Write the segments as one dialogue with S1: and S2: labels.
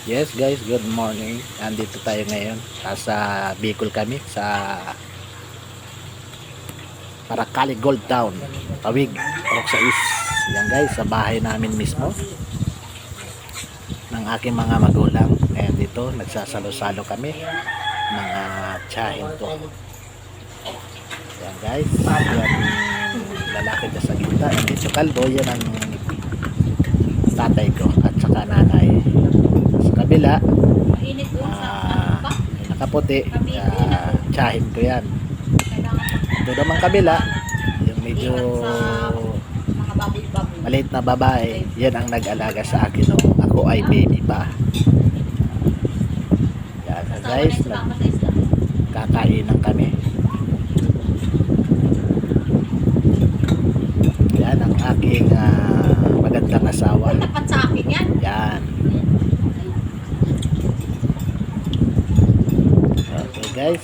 S1: Yes guys, good morning. Andito tayo ngayon. Sa Bicol kami sa Paracali Gold Town, Tawig, Roxais. Yan guys, sa bahay namin mismo ng aking mga magulang. Ayan dito, nagsasalo-salo kami mga tsahin ko. Yan guys, yan lalaki na sa gitna. Dito kalbo, yan ang tatay ko at saka nanay. Sa kabila, nakaputi, tsahin ko yan. Ito naman kabila, yung medyo maliit na babae, yan ang nag-alaga sa akin nung ako ay baby pa. Yan guys, nagkakainan kami. Yan ang aking magandang asawa.
S2: Tapat sa akin yan.
S1: Yan. Okay guys,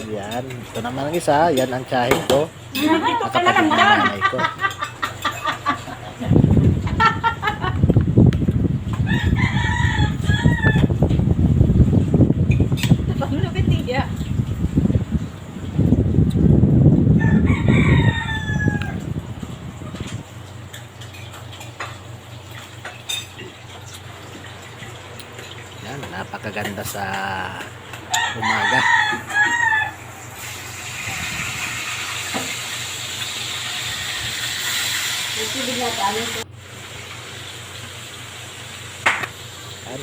S1: yan. Ito naman ang isa, yan ang tsahin ko. Nakapatid na nanay ko. Yan, napakaganda sa umaga. Yan.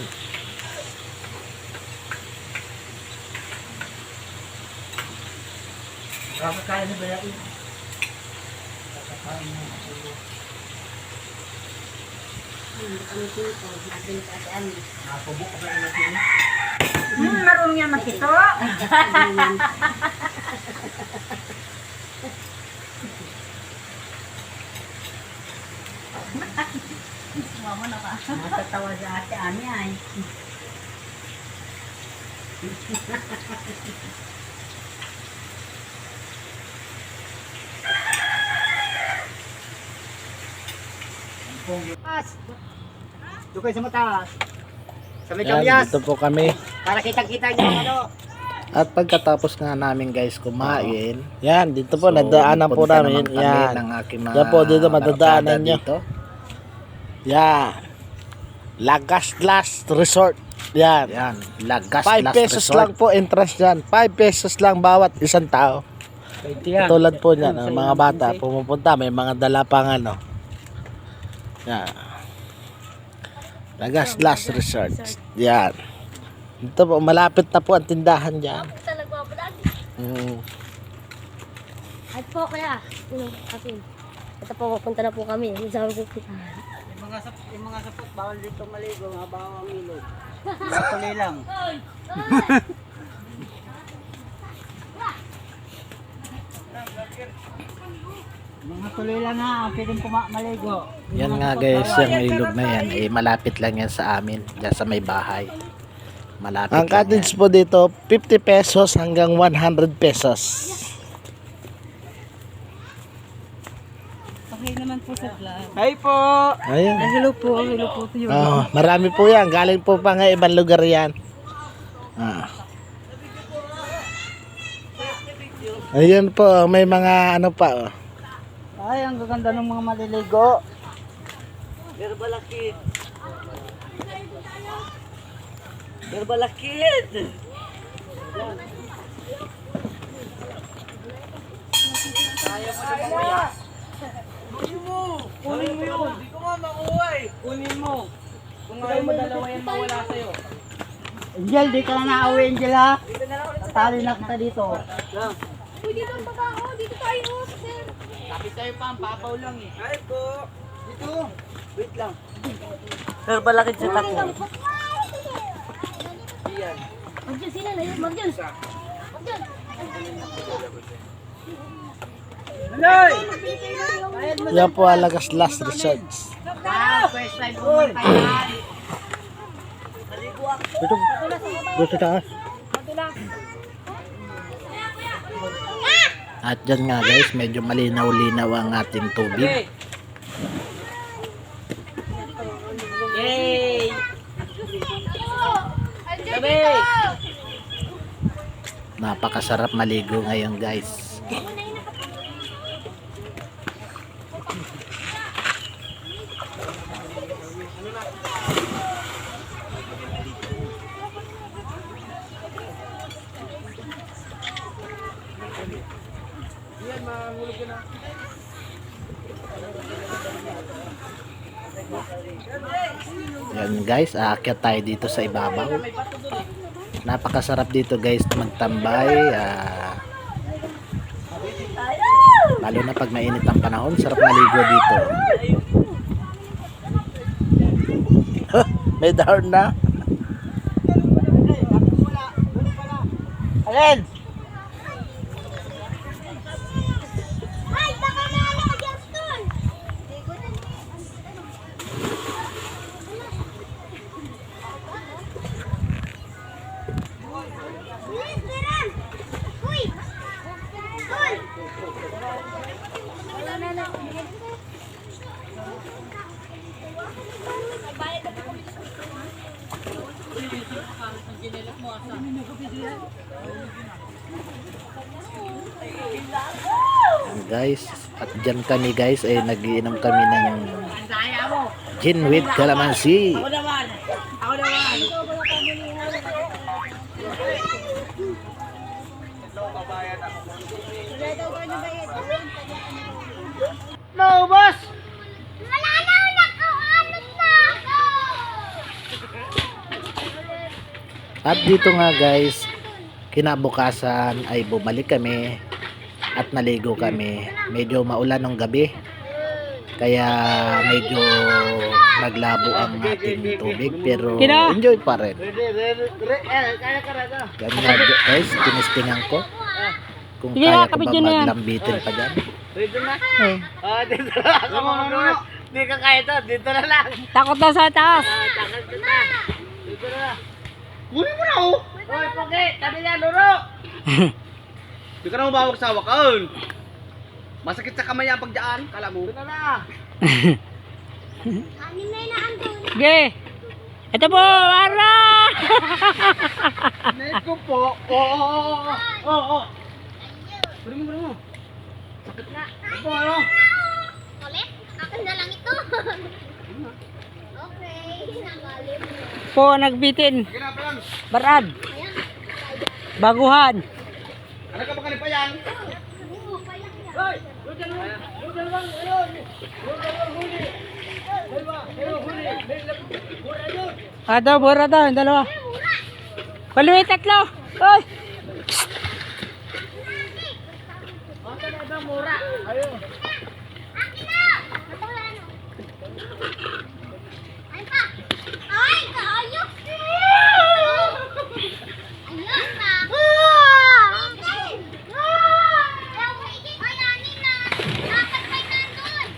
S3: Kakakain na ba yan?
S2: Marunong yan makito. Mama na ka. Matatawa sa ate Ami ay.
S3: Doon kayo sa mataas. Sa may
S1: Yan,
S3: kamyas.
S1: dito po kami.
S3: Para kitang-kita nyo ano.
S1: At pagkatapos nga namin guys kumain,
S4: Yan, dito po, nadaanan po
S1: pupunta
S4: namin.
S1: naman kami
S4: Yan.
S1: ng aking mga
S4: Yan po, dito madadaanan
S1: barkada
S4: nyo.
S1: dito.
S4: Yan. Lagas Last Resort. Yan.
S1: Yan, Lagas
S4: 5
S1: Last
S4: pesos
S1: Resort.
S4: lang po entrance yan. 5 pesos lang bawat isang tao. Tulad po niyan, ang mga bata pumupunta, may mga dala pang ano. Yan. Lagas Last Resort. Yan. Dito po, malapit na po ang tindahan dyan.
S5: At po kaya, kasi ito po, pupunta na po kami. Sabi ko,
S3: Yung mga sapot, bawal dito maligo, bawal ang ilog. Tuloy lang. Mga tuloy lang ha, pwedeng maligo.
S1: Yan nga guys, yung ilog na yan, malapit lang yan sa amin, dyan sa may bahay. Malapit
S4: Ang
S1: lang
S4: cottage
S1: yan.
S4: po dito, 50 pesos hanggang 100 pesos.
S2: Okay naman po sa vlog.
S3: Hi po!
S4: Ayun.
S2: Hello po to you.
S4: Oh, marami po yan. Galing po pa nga ibang lugar yan. Ah. Ayun po, may mga ano pa. Oh.
S3: Ay, ang gaganda ng mga maliligo. Herbalakid. Herbalakid. Kunin mo yun. Hindi ko nga makuha eh. Kunin mo. Kung ayaw mo dalawa yan, mawala sa'yo. Angel, di ka na nauwi, Angel ha. Tali na kita dito.
S5: uy, dito ang baba, dito tayo, sir.
S3: Kapit tayo pa, papaw lang eh. Ay po. Dito. Wait lang. Herbalakid sa tako. Iyan.
S5: Mag-dyan sila na yun, mag-dyan. Mag-dyan.
S3: Manoy!
S4: Yan po ang Lagas Last Resort.
S3: First time pumunta yan.
S4: Dito, dito taas.
S1: At dyan nga guys, medyo malinaw-linaw ang ating tubig.
S3: Yay!
S1: Napakasarap maligo ngayon guys. Yan guys, aakyat tayo dito sa ibabaw. Napakasarap dito guys magtambay. Lalo na pag mainit ang panahon, sarap maligo dito. May dahon na.
S3: Alin?
S5: Ay, baka naalala ka Justin! Uy! Tol!
S1: Guys, at dyan kami guys ay nagiinom kami ng gin with calamansi.
S3: Ako naman. Maubos!
S5: Wala na! Nakaanot na ako!
S1: At dito nga guys, kinabukasan ay bumalik kami at naligo kami. Medyo maulan ng gabi, kaya medyo naglabo ang ating tubig, pero enjoy pa rin. Yan nga guys, tinistingan ko kung kaya ko ba maglambitin pa dyan.
S3: Dito na. Dito na. Hindi ka kaya to. Dito na lang.
S2: Takot na sa taas.
S3: Takot ka na. Dito na. Muli mo na oh. Hoy, Pogi. Tabi na, luro. Di ka na mabawag sa wakon. Masakit sa kamay ang pagdaan. Kala mo. Dito na.
S5: Anin na yung naandun.
S2: Ge. Ito po, Ara.
S3: Net ko po. Oo. Buli mo. Sakit na. Ito ano?
S5: Ulit? Akin na lang ito. Okay, nagalit.
S2: Po, nagbitin.
S3: Sige na, palang.
S2: Barad.
S5: Ayan.
S2: Baguhan.
S3: Ano ka ba kanip pa yan? Hoy!
S2: Ato, bura daw, yung dalawa. Paluwi, tatlo. Oy.
S5: Akin na! Wala ano. Ay pa! Ay, kaayos! Ayos na! Okay! Ayaw mo ikit! Ay, nanin na! Dapat may nandun!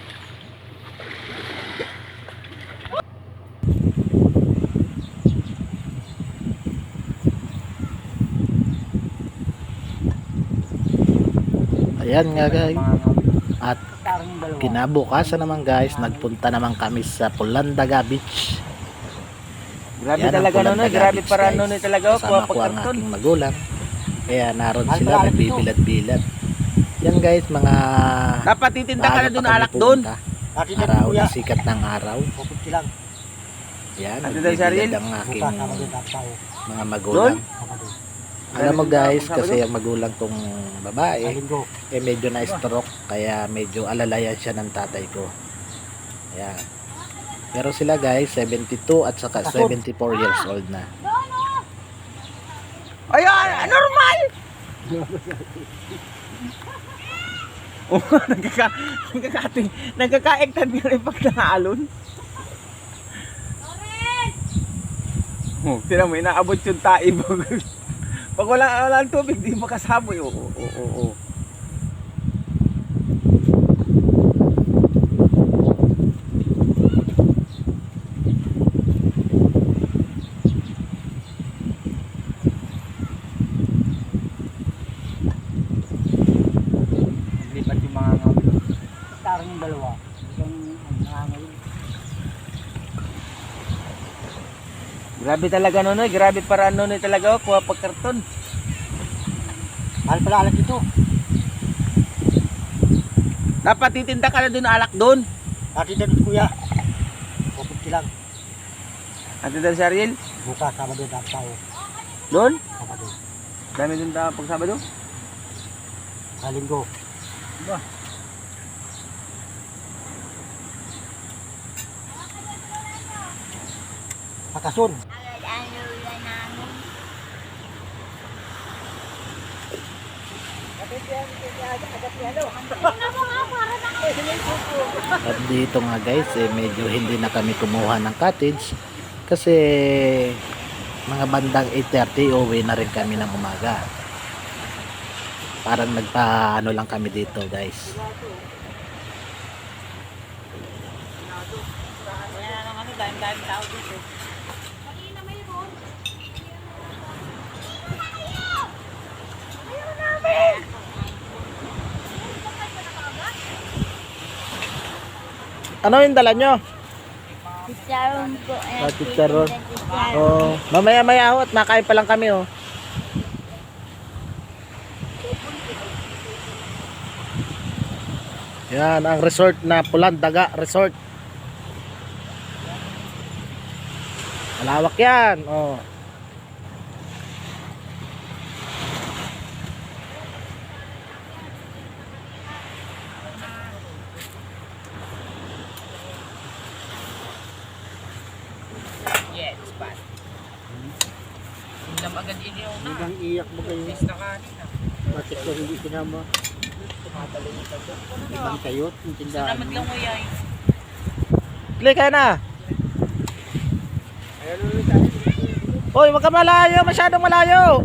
S1: Ayan nga guys. At kinabukasan naman guys, nagpunta naman kami sa Pulandaga Beach.
S3: Grabe
S1: Yan ang
S3: talaga noon,
S1: Pulandaga
S3: grabe
S1: Beach,
S3: para
S1: guys.
S3: noon talaga
S1: Kasama ko ang aking magulang. Kaya naroon sila, nagbibilad-bilad. Yan guys, mga
S3: Dapat titinda ka na
S1: maaga
S3: doon,
S1: pa kami
S3: alak doon.
S1: pumunta. Araw na sikat ng araw. Yan,
S3: Ano daw, Saril?
S1: nagbibilad ang aking mga magulang. Alam mo guys, kasi ang magulang kong babae, medyo na-stroke, kaya medyo alalayan siya ng tatay ko. Ayan. Pero sila guys, 72 at saka 74 years old na.
S3: Ayan, normal! Oh, nagkaka-ektad nga rin pag naalon. Oh, tira mo, inaabot yung taib. Pag walang tubig, di makasaboy. Oo. Lipat yung mga ngawin. Tarang yung dalawa. Isang ngawin. Grabe talaga noon, grabe para noon talaga kuha pag karton. Mahal pala alak dito. Dapat titinda ka na doon alak doon. Atin na doon kuya. Kapag silang. Atin na si Ariel? Bukas, Sabado na tao. Doon? Sabado. Dami doon tao pag Sabado? Linggo. Ba? Pakasun.
S1: At dito nga guys, medyo hindi na kami kumuha ng cottage kasi mga bandang 8:30 uwi na rin kami ng umaga. Parang nagpa-ano lang kami dito guys.
S4: Ano yung dala nyo?
S5: Chicharon po.
S4: Chicharon. Oh, mamaya-maya ho at makain pa lang kami oh. Yan ang resort na Pulandaga Resort. Malawak yan. Oh.
S2: Yes, spot. Hindi agad iniyaw na.
S3: Hanggang iyak mo kayo.
S2: Taste na kanina.
S3: Bakit ko hindi sinama? Ibang kayot, yung tindahan.
S2: Salamat lang mo yan.
S4: Click kayo na. Hoy, wag ka malayo, masyadong malayo.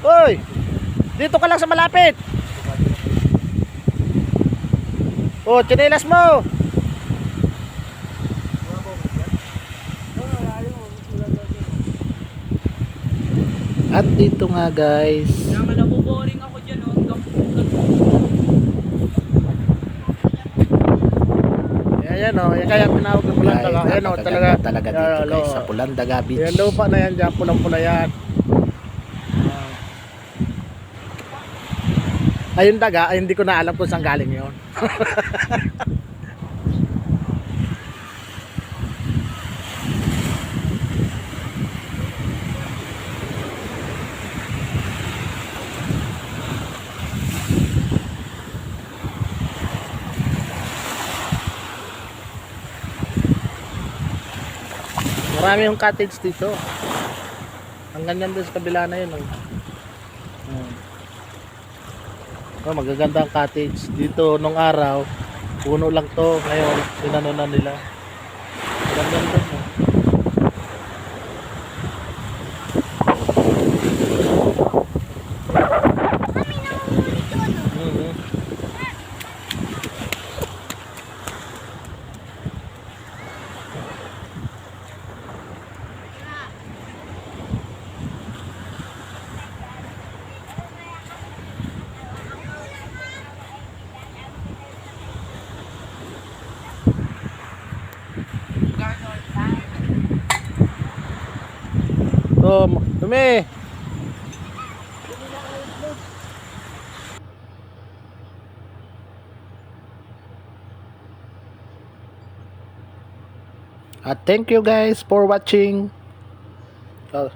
S4: Hoy, dito ka lang sa malapit. Oh, tsinelas mo.
S1: At dito nga guys,
S2: Naman nabuboring ako dyan, oh.
S4: Ayan oh, yan kaya tinawag ng Pulandaga. Ayan oh, talaga.
S1: talaga dito guys sa Pulandaga Beach.
S4: Yan lupa na yan dyan, pulang-pula yan. Ayun daga, ay hindi ko na alam kung saan galing yun. Marami yung cottage dito. Ang ganyan doon sa kabila na yun. Oh, magaganda ang cottage. Dito nung araw, puno lang to. Ngayon, pinano na nila. Ganyan doon. Oh. Mhm. So, dumi.
S1: At thank you guys for watching.
S4: Oh.